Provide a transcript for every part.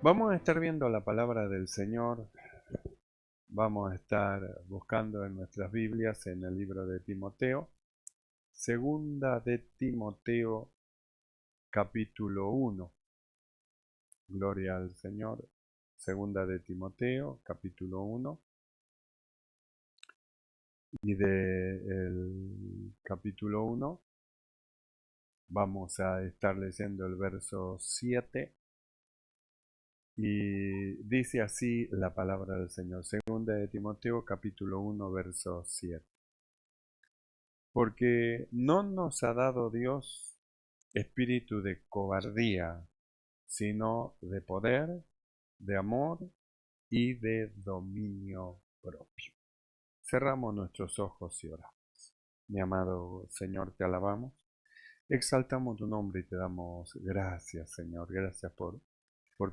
Vamos a estar viendo la palabra del Señor, vamos a estar buscando en nuestras Biblias en el libro de Timoteo, segunda de Timoteo capítulo 1. Gloria al Señor. Segunda de Timoteo capítulo 1 y del capítulo 1 vamos a estar leyendo el verso 7. Y dice así la palabra del Señor. Segunda de Timoteo capítulo 1 verso 7. Porque no nos ha dado Dios espíritu de cobardía, sino de poder, de amor y de dominio propio. Cerramos nuestros ojos y oramos. Mi amado Señor, te alabamos, exaltamos tu nombre y te damos gracias, Señor. Gracias por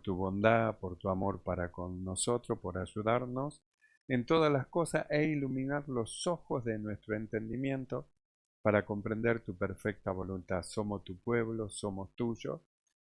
tu bondad, por tu amor para con nosotros, por ayudarnos en todas las cosas e iluminar los ojos de nuestro entendimiento para comprender tu perfecta voluntad. Somos tu pueblo, somos tuyos.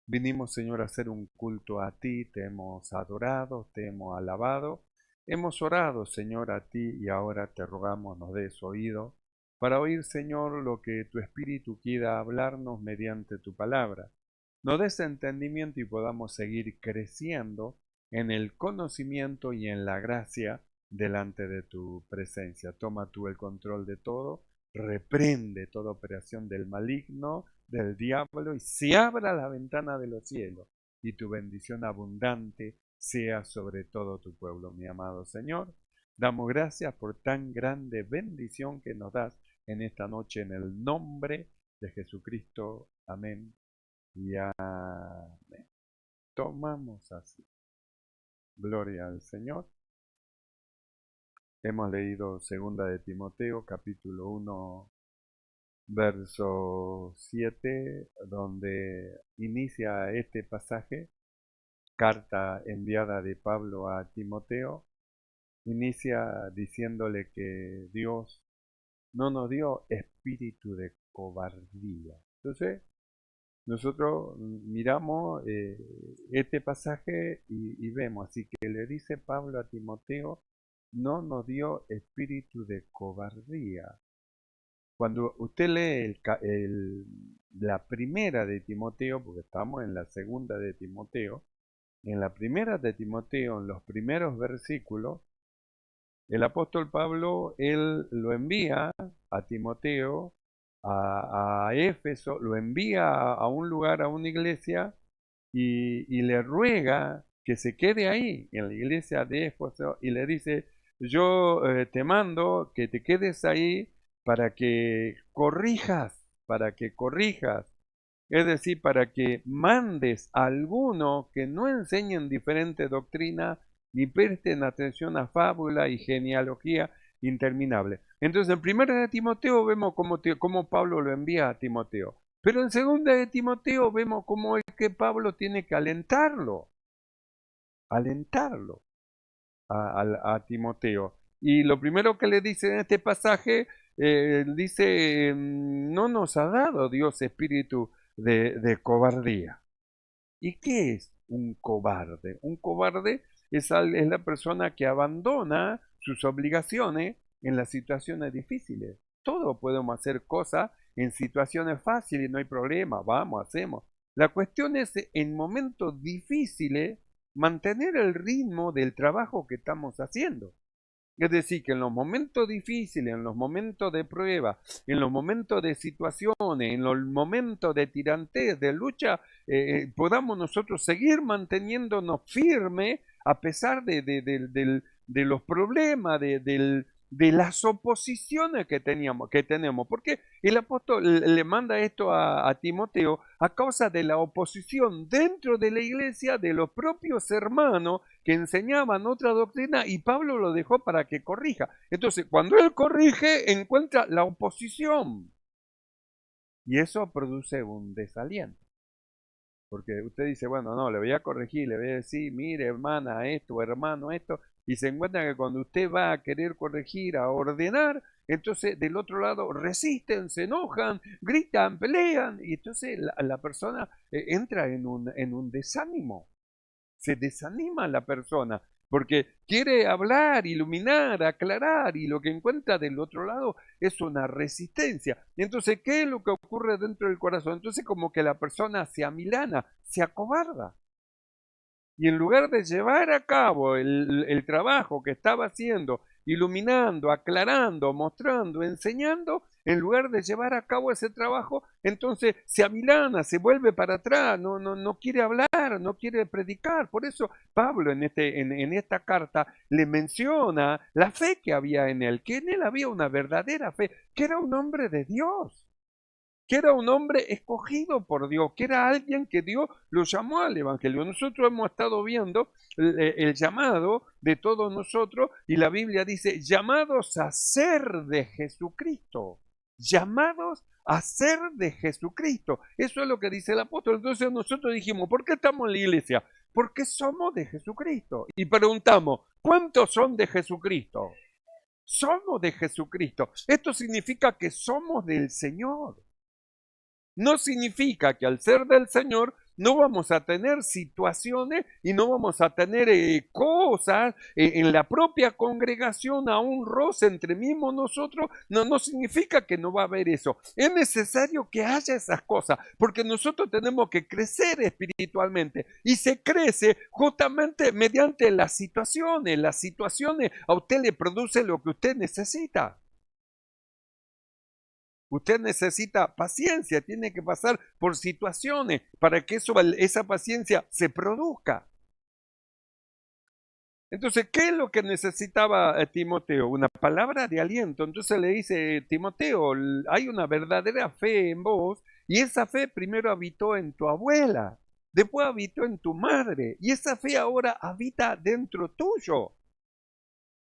Vinimos, Señor, a hacer un culto a ti, te hemos adorado, te hemos alabado, hemos orado, Señor, a ti y ahora te rogamos nos des oído para oír, Señor, lo que tu Espíritu quiera hablarnos mediante tu palabra. Nos des entendimiento y podamos seguir creciendo en el conocimiento y en la gracia delante de tu presencia. Toma tú el control de todo, reprende toda operación del maligno, del diablo, y se abra la ventana de los cielos, y tu bendición abundante sea sobre todo tu pueblo, mi amado Señor. Damos gracias por tan grande bendición que nos das en esta noche, en el nombre de Jesucristo. Amén y amén. Tomamos así. Gloria al Señor. Hemos leído segunda de Timoteo, capítulo 1, verso 7, donde inicia este pasaje, carta enviada de Pablo a Timoteo, inicia diciéndole que Dios no nos dio espíritu de cobardía. Entonces, nosotros miramos este pasaje y vemos, así que le dice Pablo a Timoteo, no nos dio espíritu de cobardía. Cuando usted lee la primera de Timoteo, porque estamos en la segunda de Timoteo, en la primera de Timoteo, en los primeros versículos, el apóstol Pablo, él lo envía a Timoteo, a Éfeso, lo envía a un lugar, a una iglesia, y le ruega que se quede ahí, en la iglesia de Éfeso, y le dice, yo te mando que te quedes ahí para que corrijas, es decir, para que mandes a alguno que no enseñen diferente doctrina ni presten atención a fábula y genealogía interminable. Entonces, en primera de Timoteo vemos cómo Pablo lo envía a Timoteo. Pero en segunda de Timoteo vemos cómo es que Pablo tiene que alentarlo a Timoteo. Y lo primero que le dice en este pasaje, dice, no nos ha dado Dios espíritu de cobardía. ¿Y qué es un cobarde? Un cobarde es la persona que abandona sus obligaciones en las situaciones difíciles. Todos podemos hacer cosas en situaciones fáciles, no hay problema, vamos, hacemos. La cuestión es en momentos difíciles mantener el ritmo del trabajo que estamos haciendo. Es decir, que en los momentos difíciles, en los momentos de prueba, en los momentos de situaciones, en los momentos de tirantes, de lucha, podamos nosotros seguir manteniéndonos firmes a pesar de los problemas, de las oposiciones que tenemos. Porque el apóstol le manda esto a Timoteo a causa de la oposición dentro de la iglesia de los propios hermanos que enseñaban otra doctrina y Pablo lo dejó para que corrija. Entonces, cuando él corrige, encuentra la oposición y eso produce un desaliento. Porque usted dice, bueno, no, le voy a corregir, le voy a decir, mire, hermana, esto, hermano, esto, y se encuentra que cuando usted va a querer corregir, a ordenar, entonces del otro lado resisten, se enojan, gritan, pelean, y entonces la persona entra en un desánimo. se desanima la persona, porque quiere hablar, iluminar, aclarar, y lo que encuentra del otro lado es una resistencia. Entonces, ¿qué es lo que ocurre dentro del corazón? Entonces, como que la persona se amilana, se acobarda. Y en lugar de llevar a cabo el trabajo que estaba haciendo, iluminando, aclarando, mostrando, enseñando, en lugar de llevar a cabo ese trabajo, entonces se amilana, se vuelve para atrás, no quiere hablar, no quiere predicar. Por eso Pablo en esta carta le menciona la fe que había en él, que en él había una verdadera fe, que era un hombre de Dios, que era un hombre escogido por Dios, que era alguien que Dios lo llamó al Evangelio. Nosotros hemos estado viendo el llamado de todos nosotros y la Biblia dice, llamados a ser de Jesucristo, llamados a ser de Jesucristo. Eso es lo que dice el apóstol. Entonces nosotros dijimos, ¿por qué estamos en la iglesia? Porque somos de Jesucristo. Y preguntamos, ¿cuántos son de Jesucristo? Somos de Jesucristo. Esto significa que somos del Señor. No significa que al ser del Señor no vamos a tener situaciones y no vamos a tener cosas en la propia congregación, a un roce entre mismos nosotros. No significa que no va a haber eso. Es necesario que haya esas cosas, porque nosotros tenemos que crecer espiritualmente y se crece justamente mediante las situaciones. Las situaciones a usted le producen lo que usted necesita. Usted necesita paciencia, tiene que pasar por situaciones para que esa paciencia se produzca. Entonces, ¿qué es lo que necesitaba Timoteo? Una palabra de aliento. Entonces le dice, Timoteo, hay una verdadera fe en vos y esa fe primero habitó en tu abuela, después habitó en tu madre y esa fe ahora habita dentro tuyo.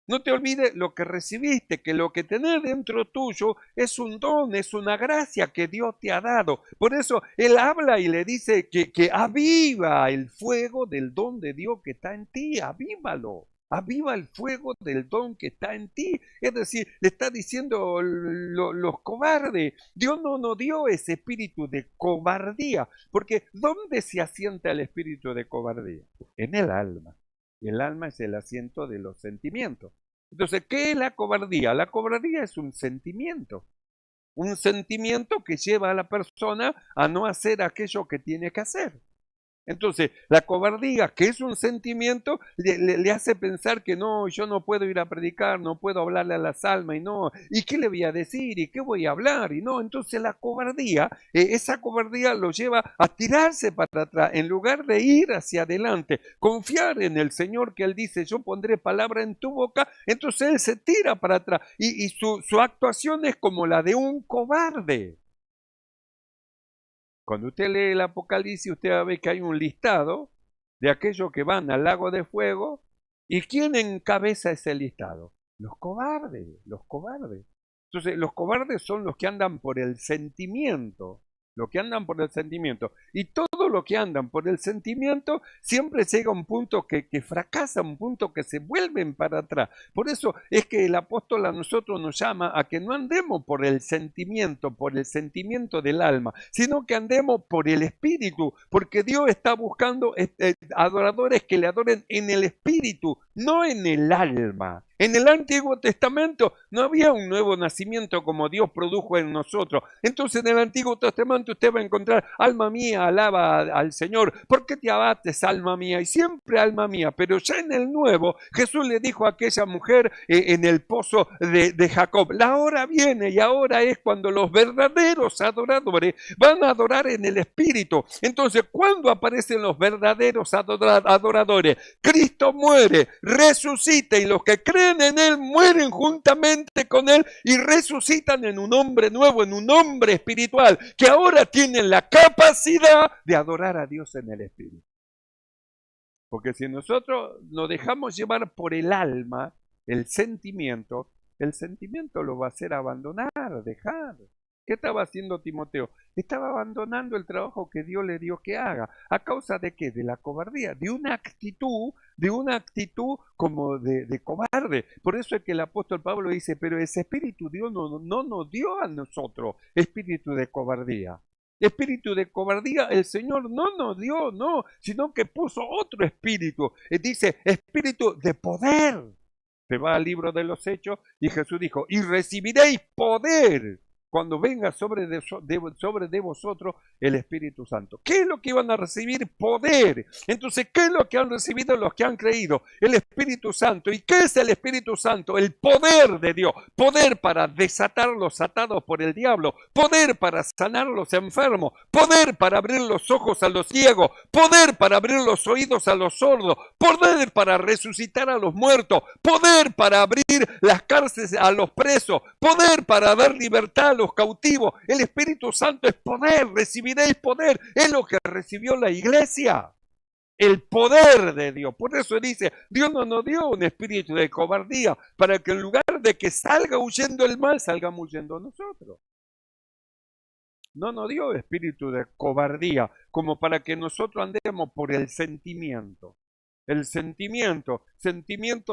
No te olvides lo que recibiste, que lo que tenés dentro tuyo es un don, es una gracia que Dios te ha dado. Por eso Él habla y le dice que aviva el fuego del don de Dios que está en ti, avívalo. Aviva el fuego del don que está en ti. Es decir, le está diciendo los cobardes. Dios no nos dio ese espíritu de cobardía. Porque ¿dónde se asienta el espíritu de cobardía? En el alma. El alma es el asiento de los sentimientos. Entonces, ¿qué es la cobardía? La cobardía es un sentimiento que lleva a la persona a no hacer aquello que tiene que hacer. Entonces, la cobardía, que es un sentimiento, le hace pensar que no, yo no puedo ir a predicar, no puedo hablarle a las almas, ¿y qué le voy a decir? ¿Y qué voy a hablar? Y no, entonces la cobardía, esa cobardía lo lleva a tirarse para atrás, en lugar de ir hacia adelante, confiar en el Señor que Él dice, yo pondré palabra en tu boca, entonces Él se tira para atrás, y su actuación es como la de un cobarde. Cuando usted lee el Apocalipsis, usted va a ver que hay un listado de aquellos que van al lago de fuego. ¿Y quién encabeza ese listado? Los cobardes, los cobardes. Entonces, los cobardes son los que andan por el sentimiento, los que andan por el sentimiento. Y todo lo que andan por el sentimiento siempre llega a un punto que fracasa, un punto que se vuelven para atrás. Por eso es que el apóstol a nosotros nos llama a que no andemos por el sentimiento del alma, sino que andemos por el espíritu, porque Dios está buscando adoradores que le adoren en el espíritu, no en el alma. En el Antiguo Testamento no había un nuevo nacimiento como Dios produjo en nosotros. Entonces en el Antiguo Testamento usted va a encontrar, alma mía, alaba al Señor. ¿Por qué te abates, alma mía? Y siempre alma mía. Pero ya en el Nuevo, Jesús le dijo a aquella mujer en el pozo de Jacob, la hora viene y ahora es cuando los verdaderos adoradores van a adorar en el Espíritu. Entonces, ¿cuándo aparecen los verdaderos adoradores? Cristo muere, resucita y los que creen en Él mueren juntamente con Él y resucitan en un hombre nuevo, en un hombre espiritual, que ahora tienen la capacidad de adorar a Dios en el Espíritu. Porque si nosotros nos dejamos llevar por el alma, el sentimiento lo va a hacer abandonar, dejar. ¿Qué estaba haciendo Timoteo? Estaba abandonando el trabajo que Dios le dio que haga. ¿A causa de qué? De la cobardía, de una actitud como de cobarde. Por eso es que el apóstol Pablo dice, pero ese espíritu Dios no nos dio a nosotros, espíritu de cobardía. Espíritu de cobardía el Señor no nos dio, no, sino que puso otro espíritu. Dice, espíritu de poder. Se va al libro de los Hechos y Jesús dijo, y recibiréis poder cuando venga sobre de vosotros el Espíritu Santo. ¿Qué es lo que iban a recibir? Poder. Entonces, ¿qué es lo que han recibido los que han creído? El Espíritu Santo. ¿Y qué es el Espíritu Santo? El poder de Dios. Poder para desatar los atados por el diablo. Poder para sanar los enfermos. Poder para abrir los ojos a los ciegos. Poder para abrir los oídos a los sordos. Poder para resucitar a los muertos. Poder para abrir las cárceles a los presos. Poder para dar libertad a los cautivos. El Espíritu Santo es poder, recibiréis poder. Es lo que recibió la iglesia. El poder de Dios. Por eso dice, Dios no nos dio un espíritu de cobardía, para que en lugar de que salga huyendo el mal, salgamos huyendo nosotros. No nos dio espíritu de cobardía, como para que nosotros andemos por el sentimiento. El sentimiento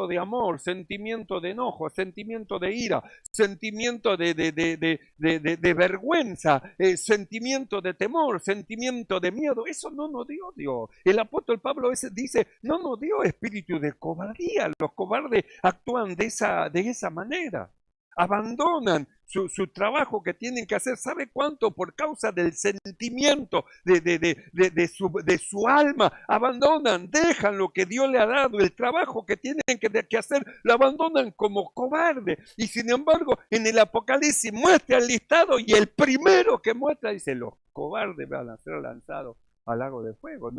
de amor, sentimiento de enojo, sentimiento de ira, sentimiento de vergüenza, sentimiento de temor, sentimiento de miedo. Eso no nos dio Dios. El apóstol Pablo dice, no nos dio espíritu de cobardía. Los cobardes actúan de esa manera. Abandonan su trabajo que tienen que hacer. ¿Sabe cuánto? Por causa del sentimiento de su alma. Abandonan, dejan lo que Dios le ha dado, el trabajo que tienen que hacer, lo abandonan como cobarde. Y sin embargo, en el Apocalipsis muestra el listado y el primero que muestra dice, los cobardes van a ser lanzados al lago de fuego.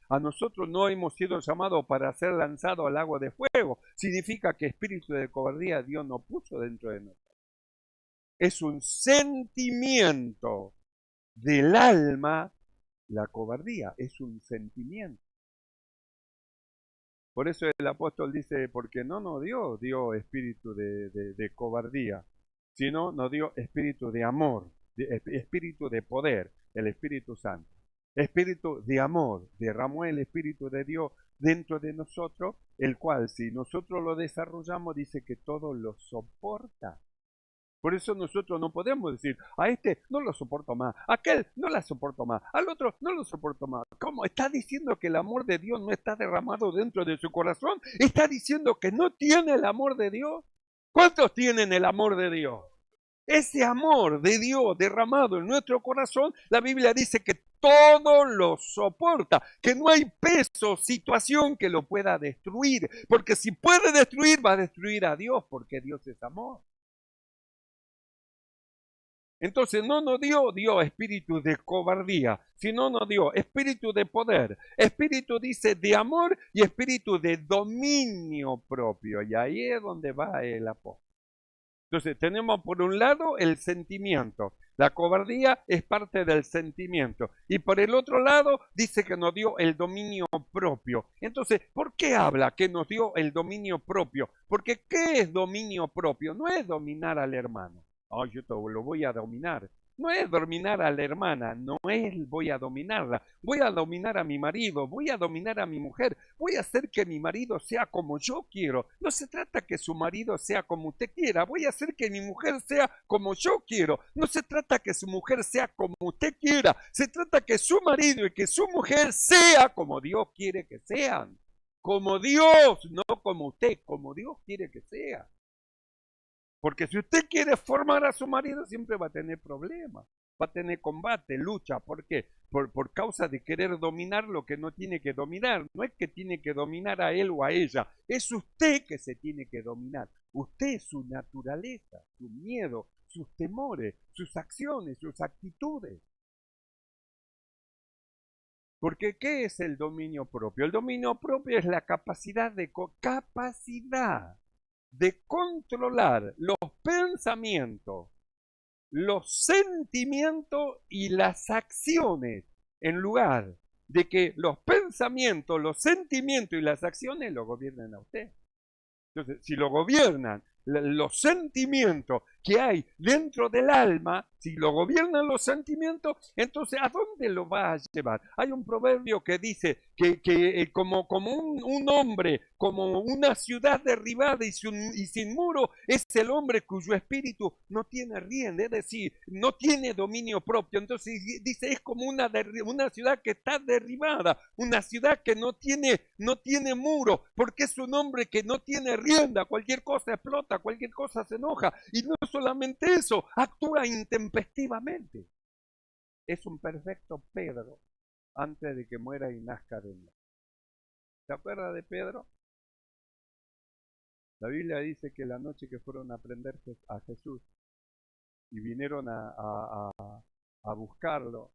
A nosotros no hemos sido llamados para ser lanzados al lago de fuego. Significa que espíritu de cobardía Dios no puso dentro de nosotros. Es un sentimiento del alma. La cobardía es un sentimiento. Por eso el apóstol dice, porque no nos dio espíritu de cobardía, sino nos dio espíritu de amor, espíritu de poder, el Espíritu Santo. Espíritu de amor, derramó el Espíritu de Dios dentro de nosotros, el cual si nosotros lo desarrollamos dice que todo lo soporta. Por eso nosotros no podemos decir, a este no lo soporto más, a aquel no la soporto más, al otro no lo soporto más. ¿Cómo? ¿Está diciendo que el amor de Dios no está derramado dentro de su corazón? ¿Está diciendo que no tiene el amor de Dios? ¿Cuántos tienen el amor de Dios? Ese amor de Dios derramado en nuestro corazón, la Biblia dice que todo lo soporta, que no hay peso, situación que lo pueda destruir, porque si puede destruir, va a destruir a Dios, porque Dios es amor. Entonces no nos dio espíritu de cobardía, sino nos dio espíritu de poder, espíritu dice de amor y espíritu de dominio propio, y ahí es donde va el apóstol. Entonces tenemos por un lado el sentimiento, la cobardía es parte del sentimiento, y por el otro lado dice que nos dio el dominio propio. Entonces, ¿por qué habla que nos dio el dominio propio? Porque ¿qué es dominio propio? No es dominar al hermano. Oh, yo lo voy a dominar. No es dominar a la hermana, no es voy a dominarla. Voy a dominar a mi marido, voy a dominar a mi mujer, voy a hacer que mi marido sea como yo quiero. No se trata que su marido sea como usted quiera, voy a hacer que mi mujer sea como yo quiero. No se trata que su mujer sea como usted quiera, se trata que su marido y que su mujer sea como Dios quiere que sean. Como Dios, no como usted, como Dios quiere que sea. Porque si usted quiere formar a su marido, siempre va a tener problemas, va a tener combate, lucha. ¿Por qué? Por causa de querer dominar lo que no tiene que dominar. No es que tiene que dominar a él o a ella, es usted que se tiene que dominar. Usted, su naturaleza, su miedo, sus temores, sus acciones, sus actitudes. Porque ¿qué es el dominio propio? El dominio propio es la capacidad de controlar los pensamientos, los sentimientos y las acciones, en lugar de que los pensamientos, los sentimientos y las acciones lo gobiernen a usted. Entonces, si lo gobiernan los sentimientos que hay dentro del alma, si lo gobiernan los sentimientos, entonces ¿a dónde lo va a llevar? Hay un proverbio que dice que como un hombre, como una ciudad derribada y sin muro, es el hombre cuyo espíritu no tiene rienda, es decir, no tiene dominio propio. Entonces dice, es como una ciudad que está derribada, una ciudad que no tiene muro, porque es un hombre que no tiene rienda, cualquier cosa explota, cualquier cosa se enoja, y no solamente eso, actúa intempestivamente. Es un perfecto Pedro antes de que muera y nazca de nuevo. ¿Se acuerda de Pedro? La Biblia dice que la noche que fueron a prender a Jesús y vinieron a buscarlo,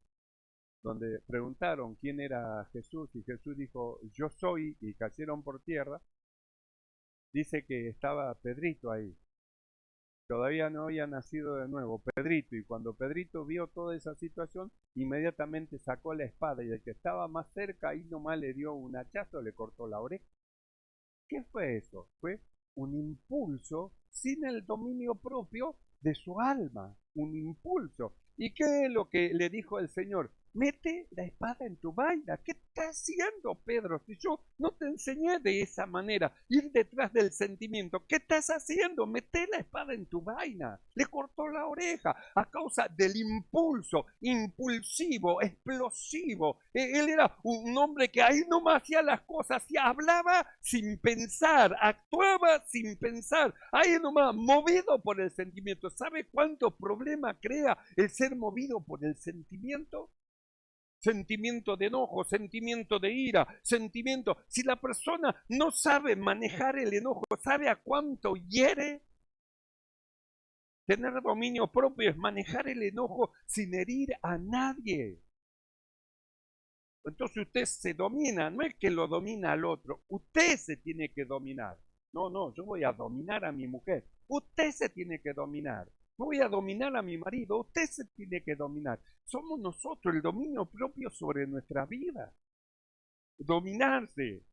donde preguntaron quién era Jesús y Jesús dijo, yo soy, y cayeron por tierra, dice que estaba Pedrito ahí. Todavía no había nacido de nuevo, Pedrito, y cuando Pedrito vio toda esa situación, inmediatamente sacó la espada y el que estaba más cerca ahí nomás le dio un hachazo, le cortó la oreja. ¿Qué fue eso? Fue un impulso sin el dominio propio de su alma, un impulso. ¿Y qué es lo que le dijo el Señor? Mete la espada en tu vaina. ¿Qué estás haciendo, Pedro? Si yo no te enseñé de esa manera, ir detrás del sentimiento. ¿Qué estás haciendo? Mete la espada en tu vaina. Le cortó la oreja a causa del impulso, impulsivo, explosivo. Él era un hombre que ahí nomás hacía las cosas, hablaba sin pensar, actuaba sin pensar, ahí nomás, movido por el sentimiento. ¿Sabe cuánto problema crea el ser movido por el sentimiento? Sentimiento de enojo, sentimiento de ira, sentimiento. Si la persona no sabe manejar el enojo, ¿sabe a cuánto hiere? Tener dominio propio es manejar el enojo sin herir a nadie. Entonces usted se domina, no es que lo domina al otro, usted se tiene que dominar. No, yo voy a dominar a mi mujer, usted se tiene que dominar. Voy a dominar a mi marido, usted se tiene que dominar. Somos nosotros el dominio propio sobre nuestra vida. Dominarse.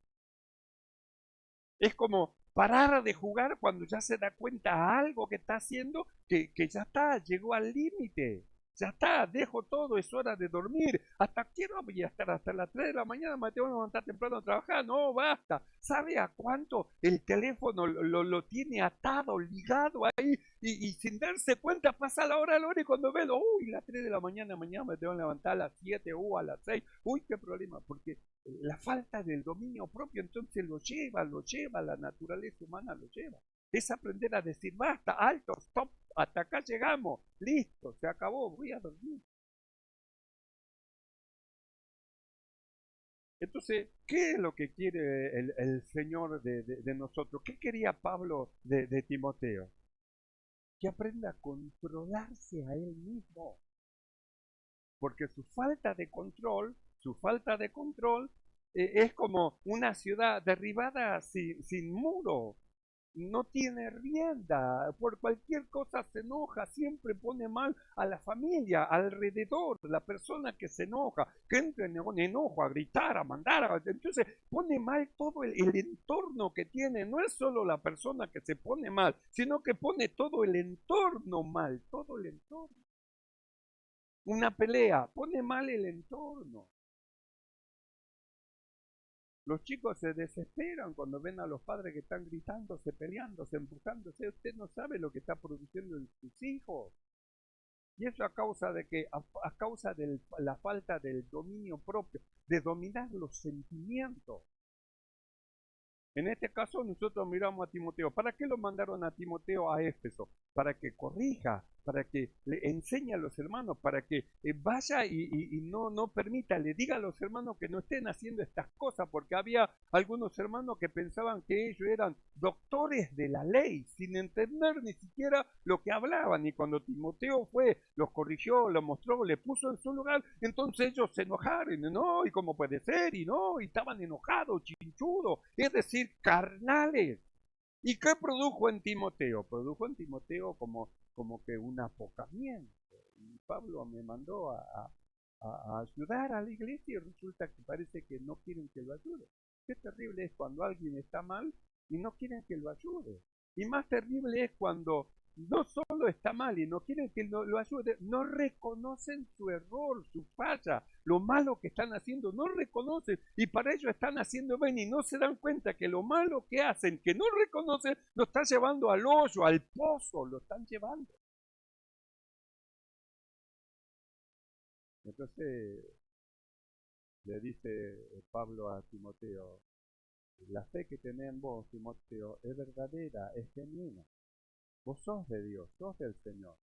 Es como parar de jugar cuando ya se da cuenta a algo que está haciendo que ya está, llegó al límite. Ya está, dejo todo, es hora de dormir. ¿Hasta qué hora voy a estar? Hasta las 3 de la mañana me tengo que levantar temprano a trabajar. No, basta. ¿Sabe a cuánto el teléfono lo tiene atado, ligado ahí? Y sin darse cuenta pasa la hora y cuando ve, uy, las 3 de la mañana me tengo que levantar a las 7 o a las 6. Uy, qué problema, porque la falta del dominio propio entonces lo lleva, la naturaleza humana lo lleva. Es aprender a decir, basta, alto, stop, hasta acá llegamos, listo, se acabó, voy a dormir. Entonces, ¿qué es lo que quiere el Señor de nosotros? ¿Qué quería Pablo de Timoteo? Que aprenda a controlarse a él mismo. Porque su falta de control es como una ciudad derribada sin muro. No tiene rienda, por cualquier cosa se enoja, siempre pone mal a la familia, alrededor, la persona que se enoja, que entra en enojo, a gritar, a mandar, entonces pone mal todo el entorno que tiene, no es solo la persona que se pone mal, sino que pone todo el entorno mal, todo el entorno. Una pelea, pone mal el entorno. Los chicos se desesperan cuando ven a los padres que están gritándose, peleándose, empujándose. Usted no sabe lo que está produciendo en sus hijos. Y eso a causa de que, a causa de la falta del dominio propio, de dominar los sentimientos. En este caso nosotros miramos a Timoteo. ¿Para qué lo mandaron a Timoteo a Éfeso? Para que corrija, para que le enseñe a los hermanos, para que vaya y no permita, le diga a los hermanos que no estén haciendo estas cosas, porque había algunos hermanos que pensaban que ellos eran doctores de la ley, sin entender ni siquiera lo que hablaban. Y cuando Timoteo fue, los corrigió, los mostró, le puso en su lugar, entonces ellos se enojaron, no, y cómo puede ser, y no, y estaban enojados, chinchudos, es decir, carnales. ¿Y qué produjo en Timoteo? Produjo en Timoteo como que un apocamiento. Y Pablo me mandó a ayudar a la iglesia y resulta que parece que no quieren que lo ayude. Qué terrible es cuando alguien está mal y no quieren que lo ayude. Y más terrible es cuando no solo está mal y no quieren que lo ayude, no reconocen su error, su falla, lo malo que están haciendo, no reconocen y para ello están haciendo bien y no se dan cuenta que lo malo que hacen, que no reconocen, lo están llevando al hoyo, al pozo, lo están llevando. Entonces le dice Pablo a Timoteo, la fe que tenés en vos, Timoteo, es verdadera, es genuina. Vos sos de Dios, sos del Señor.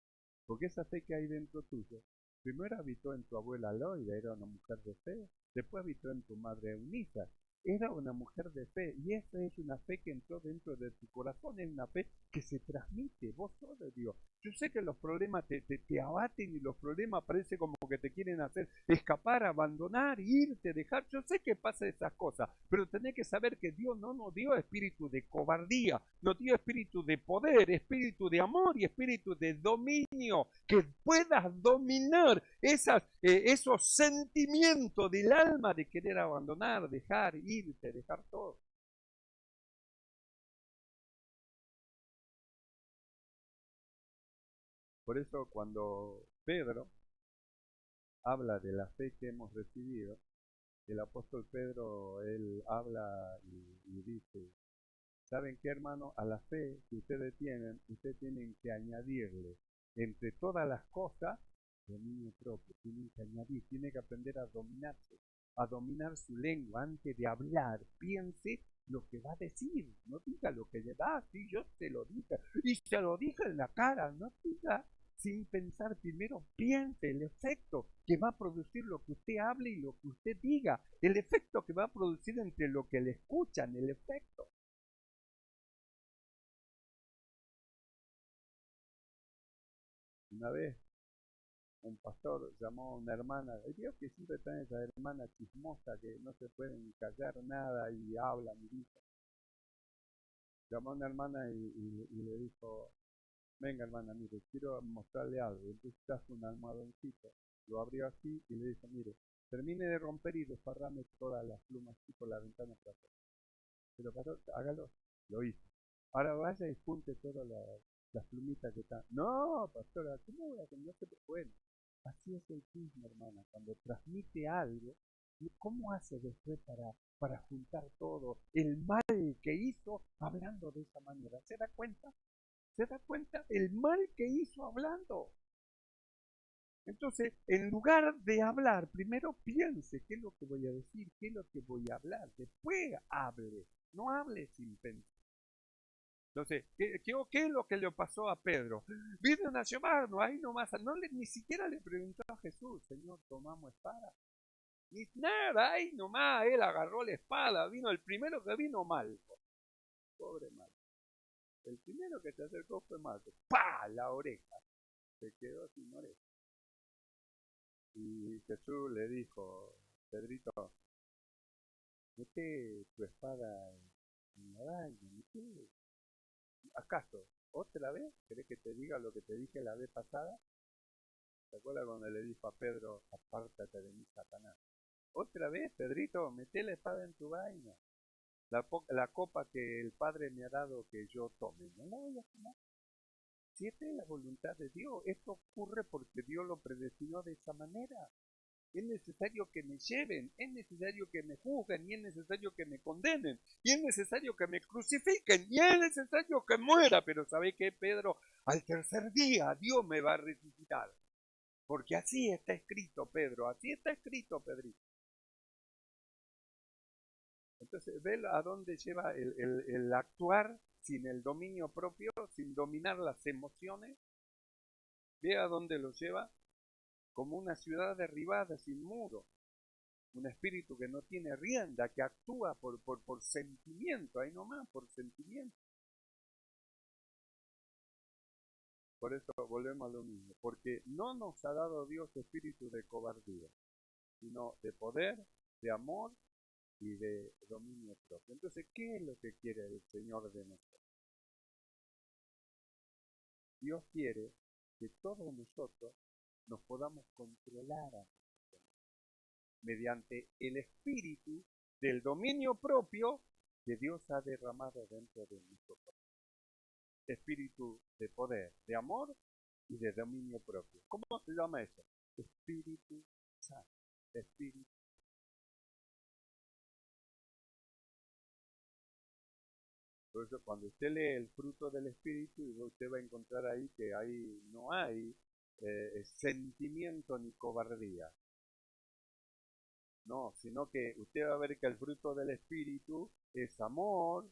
Porque esa fe que hay dentro tuyo, primero habitó en tu abuela Loida, era una mujer de fe, después habitó en tu madre Eunice, era una mujer de fe, y esa es una fe que entró dentro de tu corazón, es una fe que se transmite, vos sos de Dios. Yo sé que los problemas te abaten y los problemas parece como que te quieren hacer escapar, abandonar, irte, dejar. Yo sé que pasa esas cosas, pero tenés que saber que Dios no nos dio espíritu de cobardía, nos dio espíritu de poder, espíritu de amor y espíritu de dominio, que puedas dominar esos sentimientos del alma de querer abandonar, dejar, irte, dejar todo. Por eso cuando Pedro habla de la fe que hemos recibido, el apóstol Pedro, él habla y dice, ¿saben qué, hermano? A la fe que ustedes tienen que añadirle entre todas las cosas dominio propio, tienen que añadir, tienen que aprender a dominarse, a dominar su lengua antes de hablar, piense lo que va a decir, no diga lo que le da, sí, yo te lo dije, y se lo dije en la cara, no diga sin pensar primero, piense el efecto que va a producir lo que usted hable y lo que usted diga, el efecto que va a producir entre lo que le escuchan, el efecto. Una vez un pastor llamó a una hermana, Dios que siempre están esas hermanas chismosas que no se pueden callar nada y hablan y dicen. Llamó a una hermana y le dijo, venga hermana, mire, quiero mostrarle algo. Y entonces trajo un almohadoncito, lo abrió así y le dijo, mire, termine de romper y desparrame todas las plumas así por la ventana para afuera. Pero pastor, hágalo. Lo hizo. Ahora vaya y junte todas las plumitas que están. No, pastora, ¿cómo voy a hacer? No se puede. Así es el chisme, hermana. Cuando transmite algo, ¿cómo hace después para juntar todo el mal que hizo hablando de esa manera? ¿Se da cuenta? ¿Se da cuenta el mal que hizo hablando? Entonces, en lugar de hablar, primero piense qué es lo que voy a decir, qué es lo que voy a hablar, después hable, no hable sin pensar. Entonces, ¿qué es lo que le pasó a Pedro? Vienen a llevarnos ahí nomás, ni siquiera le preguntó a Jesús, Señor, tomamos espada. Ni nada, ahí nomás, él agarró la espada, vino el primero que vino Malco, pobre Malco. El primero que se acercó fue Malco, ¡pah! La oreja, se quedó sin oreja. Y Jesús le dijo, Pedrito, mete tu espada en la daña, mete. ¿Acaso otra vez querés que te diga lo que te dije la vez pasada? ¿Te acuerdas cuando le dijo a Pedro, apártate de mí, Satanás? Otra vez, Pedrito, mete la espada en tu vaina. La copa que el Padre me ha dado que yo tome, no la voy a tomar. Si esta es la voluntad de Dios, esto ocurre porque Dios lo predestinó de esa manera. Es necesario que me lleven, es necesario que me juzguen, y es necesario que me condenen, y es necesario que me crucifiquen, y es necesario que muera. Pero ¿sabe qué, Pedro? Al tercer día Dios me va a resucitar. Porque así está escrito, Pedro, así está escrito, Pedrito. Entonces, ve a dónde lleva el actuar sin el dominio propio, sin dominar las emociones. Ve a dónde lo lleva, como una ciudad derribada sin muro. Un espíritu que no tiene rienda, que actúa por sentimiento, ahí nomás, por sentimiento. Por eso volvemos a lo mismo, porque no nos ha dado Dios espíritu de cobardía, sino de poder, de amor y de dominio propio. Entonces, ¿qué es lo que quiere el Señor de nosotros? Dios quiere que todos nosotros nos podamos controlar a nosotros mediante el espíritu del dominio propio que Dios ha derramado dentro de nosotros. espíritu de poder, de amor y de dominio propio. ¿Cómo se llama eso? Espíritu Santo. Espíritu. Por eso cuando usted lee el fruto del espíritu, usted va a encontrar ahí que ahí no hay sentimiento ni cobardía. No, sino que usted va a ver que el fruto del espíritu es amor,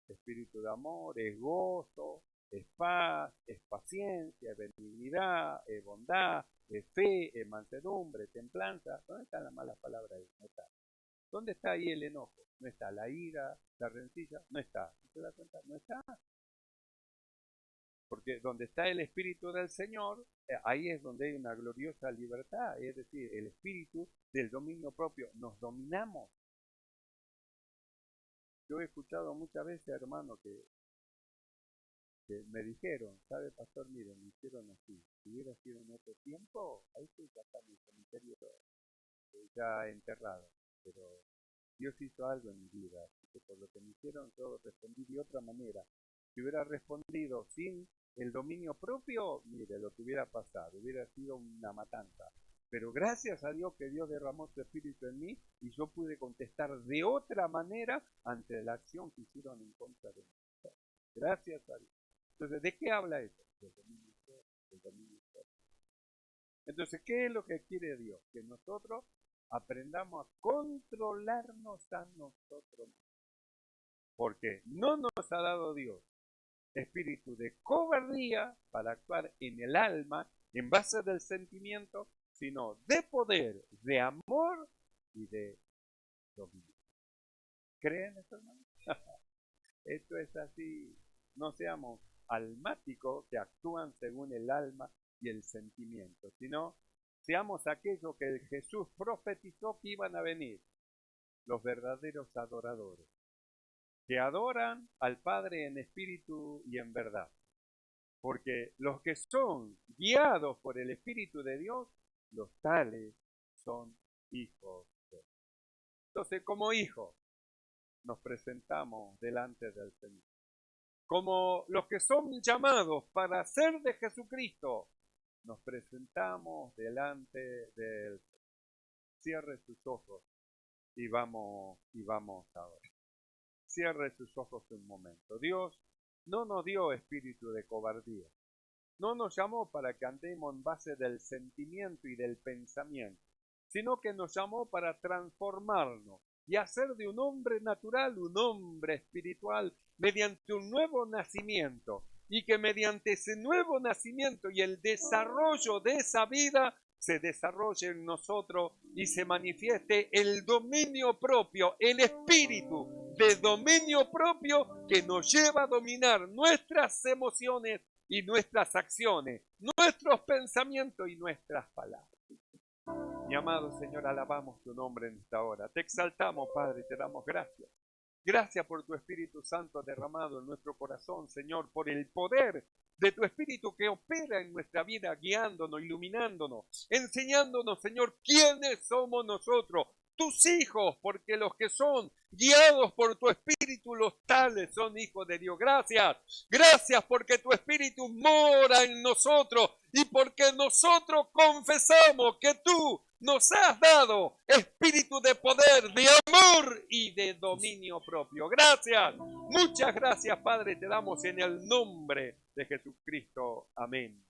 espíritu de amor, es gozo, es paz, es paciencia, es benignidad, es bondad, es fe, es mansedumbre, templanza. ¿Dónde están las malas palabras ahí? No está. ¿Dónde está ahí el enojo? No está. La ira, la rencilla, no está. ¿Se da cuenta? No está. Porque donde está el Espíritu del Señor, ahí es donde hay una gloriosa libertad, es decir, el espíritu del dominio propio. Nos dominamos. Yo he escuchado muchas veces, hermano, que me dijeron, ¿sabe, pastor? Miren, me hicieron así. Si hubiera sido en otro tiempo, ahí sí ya está mi cementerio ya enterrado. Pero Dios hizo algo en mi vida, así que por lo que me hicieron yo respondí de otra manera. Si hubiera respondido sin el dominio propio, mire, lo que hubiera pasado, hubiera sido una matanza. Pero gracias a Dios que Dios derramó su espíritu en mí y yo pude contestar de otra manera ante la acción que hicieron en contra de mí. Gracias a Dios. Entonces, ¿de qué habla eso? Del dominio propio, del dominio propio. Entonces, ¿qué es lo que quiere Dios? Que nosotros aprendamos a controlarnos a nosotros mismos. Porque no nos ha dado Dios espíritu de cobardía para actuar en el alma en base del sentimiento, sino de poder, de amor y de dominio. ¿Creen eso, hermano? Esto es así. No seamos almáticos que actúan según el alma y el sentimiento, sino seamos aquellos que Jesús profetizó que iban a venir, los verdaderos adoradores, que adoran al Padre en espíritu y en verdad. Porque los que son guiados por el Espíritu de Dios, los tales son hijos de Dios. Entonces, como hijos, nos presentamos delante del Señor. Como los que son llamados para ser de Jesucristo, nos presentamos delante del Señor. Cierre sus ojos y vamos a orar. Cierre sus ojos un momento. Dios no nos dio espíritu de cobardía. No nos llamó para que andemos en base del sentimiento y del pensamiento, sino que nos llamó para transformarnos y hacer de un hombre natural un hombre espiritual mediante un nuevo nacimiento, y que mediante ese nuevo nacimiento y el desarrollo de esa vida se desarrolle en nosotros y se manifieste el dominio propio, el espíritu de dominio propio que nos lleva a dominar nuestras emociones y nuestras acciones, nuestros pensamientos y nuestras palabras. Mi amado Señor, alabamos tu nombre en esta hora. Te exaltamos, Padre, y te damos gracias. Gracias por tu Espíritu Santo derramado en nuestro corazón, Señor, por el poder de tu Espíritu que opera en nuestra vida, guiándonos, iluminándonos, enseñándonos, Señor, quiénes somos nosotros, tus hijos, porque los que son guiados por tu Espíritu, los tales son hijos de Dios. Gracias, gracias porque tu Espíritu mora en nosotros y porque nosotros confesamos que tú nos has dado espíritu de poder, de amor y de dominio propio. Gracias, muchas gracias, Padre, te damos en el nombre de Jesucristo. Amén.